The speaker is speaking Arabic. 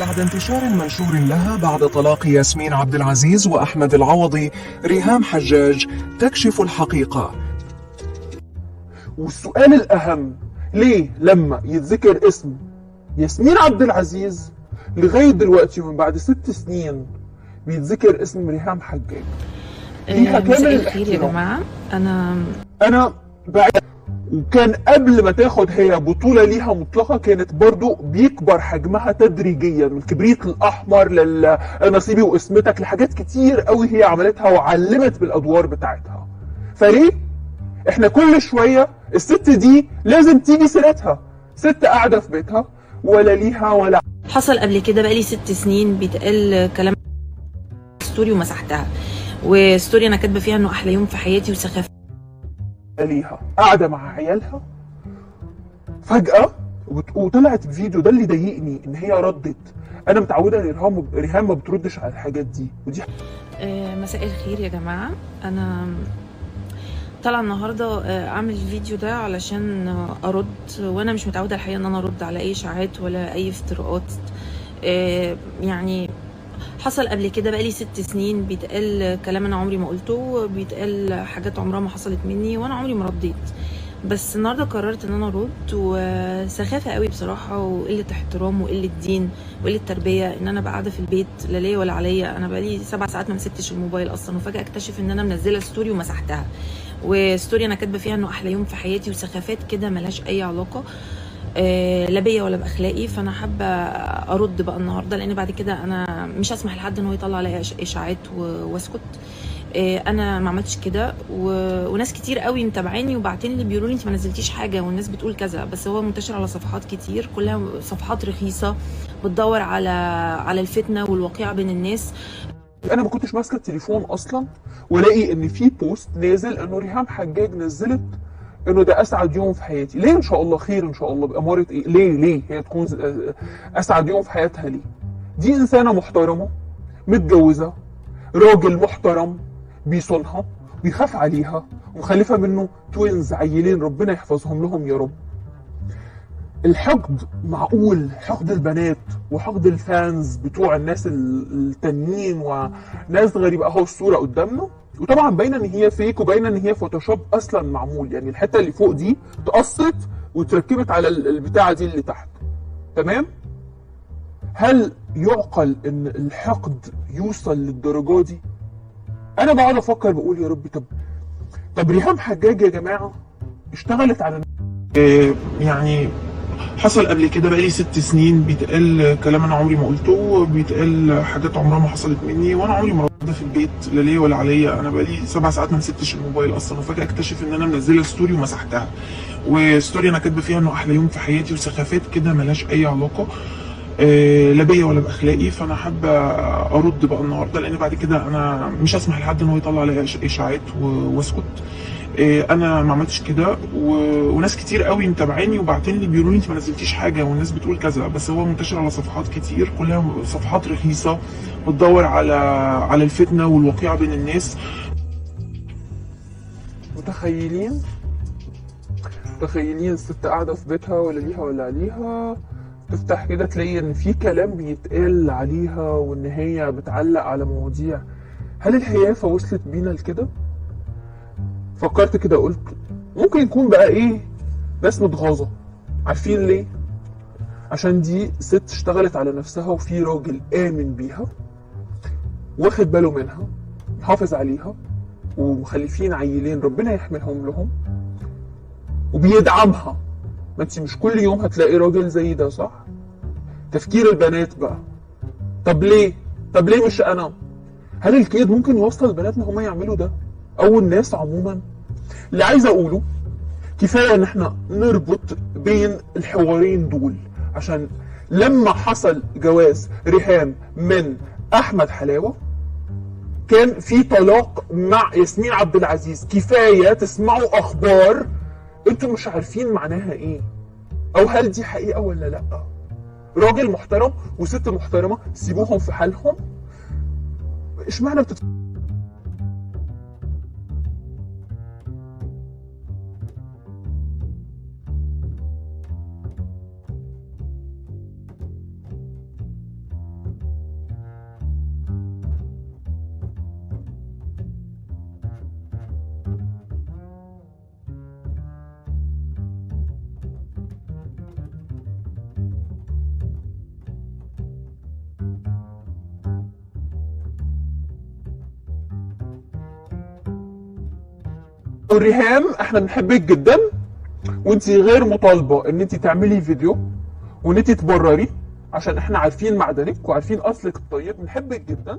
بعد انتشار منشور لها بعد طلاق ياسمين عبد العزيز وأحمد العوضي، ريهام حجاج تكشف الحقيقة. والسؤال الأهم، ليه لما يتذكر اسم ياسمين عبد العزيز لغاية دلوقتي ومن بعد 6 سنين بيتذكر اسم ريهام حجاج؟ ليها كامل مساء الخير يا الاحترام. جماعة. أنا بعد، وكان قبل ما تاخد هي بطولة ليها مطلقة كانت برضو بيكبر حجمها تدريجيا، من الكبريت الأحمر لنصيبي واسمتك لحاجات كتير قوي هي عملتها وعلمت بالأدوار بتاعتها. فليه احنا كل شوية الست دي لازم تيجي سيرتها؟ ست قاعدة في بيتها ولا ليها ولا حصل قبل كده بقالي 6 سنين بيتقال كلام ستوري ومسحتها، وستوري انا كاتبه فيها انه احلى يوم في حياتي وسخافه ليها، قاعدة مع عيالها فجأة وطلعت بفيديو. ده اللي ضايقني ان هي ردت. انا متعودة ان ريهام ما بتردش على الحاجات دي، ودي مساء الخير يا جماعة. انا طالعه النهارده اعمل الفيديو ده علشان ارد، وانا مش متعوده الحقيقه ان انا ارد على اي اشاعات ولا اي افتراءات. يعني حصل قبل كده بقالي 6 سنين بيتقال كلام انا عمري ما قلته، بيتقال حاجات عمرها ما حصلت مني وانا عمري ما رديت. بس النهارده قررت ان انا ارد، وسخافه قوي بصراحه وقله احترام وقله دين وقله تربيه ان انا قاعده في البيت لا ليا ولا عليا. انا بقالي 7 ساعات ما مسكتش الموبايل اصلا، وفجاه اكتشف ان انا منزله ستوري ومسحتها، وستوري انا كاتبه فيها انه احلى يوم في حياتي وسخافات كده ملهاش اي علاقه لا بيا ولا باخلاقي. فانا حابه ارد بقى النهارده، لان بعد كده انا مش هسمح لحد ان هو يطلع عليا اشاعات واسكت. انا ما عملتش كده، وناس كتير قوي متابعاني وبعتين لي بيقولوا لي انت ما نزلتيش حاجه والناس بتقول كذا، بس هو منتشر على صفحات كتير كلها صفحات رخيصه بتدور على الفتنه والوقيعه بين الناس. انا ما كنتش ماسكه التليفون اصلا والاقي ان في بوست نازل انه ريهام حجاج نزلت انه ده اسعد يوم في حياتي. ليه؟ ان شاء الله خير، ان شاء الله باماره ايه؟ ليه هي تكون اسعد يوم في حياتها؟ ليه؟ دي انسانه محترمه متجوزه، راجل محترم بيصونها بيخاف عليها، ومخلفه منه توينز، عيلين ربنا يحفظهم لهم يا رب. الحقد، معقول حقد البنات وحقد الفانز بتوع الناس التانيين وناس غريبه اهو الصوره قدامنا، وطبعا باينه ان هي فيك وباينه ان هي فوتوشوب اصلا معمول. يعني الحته اللي فوق دي اتقصت واتركبت على البتاعه دي اللي تحت، تمام؟ هل يعقل ان الحقد يوصل للدرجه دي؟ انا بقعد افكر بقول يا رب، طب ريهام حجاج يا جماعه اشتغلت على يعني حصل قبل كده بقالي 6 سنين بيتقال كلام انا عمري ما قلته، بيتقال حاجات عمرها ما حصلت مني وانا عمري ما ردت في البيت لا ليا ولا عليا. انا بقالي 7 ساعات ما مسكتش الموبايل اصلا، وفجاه اكتشف ان انا منزله ستوري ومسحتها، وستوري انا كاتبه فيها انه احلى يوم في حياتي وسخافات كده ملهاش اي علاقه لا بيا ولا باخلاقي. فانا حابه ارد بقى النهارده، لان بعد كده انا مش هسمح لحد ان هو يطلع عليا اشاعات واسكت. انا ما عملتش كده، وناس كتير قوي متابعاني وبعتين لي بيقولوا لي انت ما نزلتيش حاجه والناس بتقول كذا، بس هو منتشر على صفحات كتير كلها صفحات رخيصه بتدور على الفتنه والوقيعه بين الناس. متخيلين الست قاعده في بيتها ولا ليها ولا عليها، تفتح كده تلاقي ان في كلام بيتقال عليها وان هي بتعلق على مواضيع. هل الحيافه وصلت بينا لكده؟ فكرت كده قلت ممكن يكون بقى ايه، ناس متغاظه. عارفين ليه؟ عشان دي ست اشتغلت على نفسها وفي راجل آمن بيها واخد باله منها محافظ عليها ومخلفين عيلين ربنا يحملهم لهم وبيدعمها. ما انت مش كل يوم هتلاقي راجل زي ده، صح؟ تفكير البنات بقى، طب ليه مش انا؟ هل الكيد ممكن يوصل البنات ان هم يعملوا ده او الناس عموما؟ اللي عايز اقوله كفايه ان احنا نربط بين الحوارين دول، عشان لما حصل جواز ريهام من احمد حلاوه كان في طلاق مع ياسمين عبد العزيز. كفايه تسمعوا اخبار انتوا مش عارفين معناها ايه، او هل دي حقيقه ولا لا. راجل محترم وست محترمه سيبوهم في حالهم. اشمعنى ريهام احنا بنحبك جدا، وانت غير مطالبه ان انت تعملي فيديو وان انت تبرري، عشان احنا عارفين معدنك وعارفين اصلك الطيب، بنحبك جدا.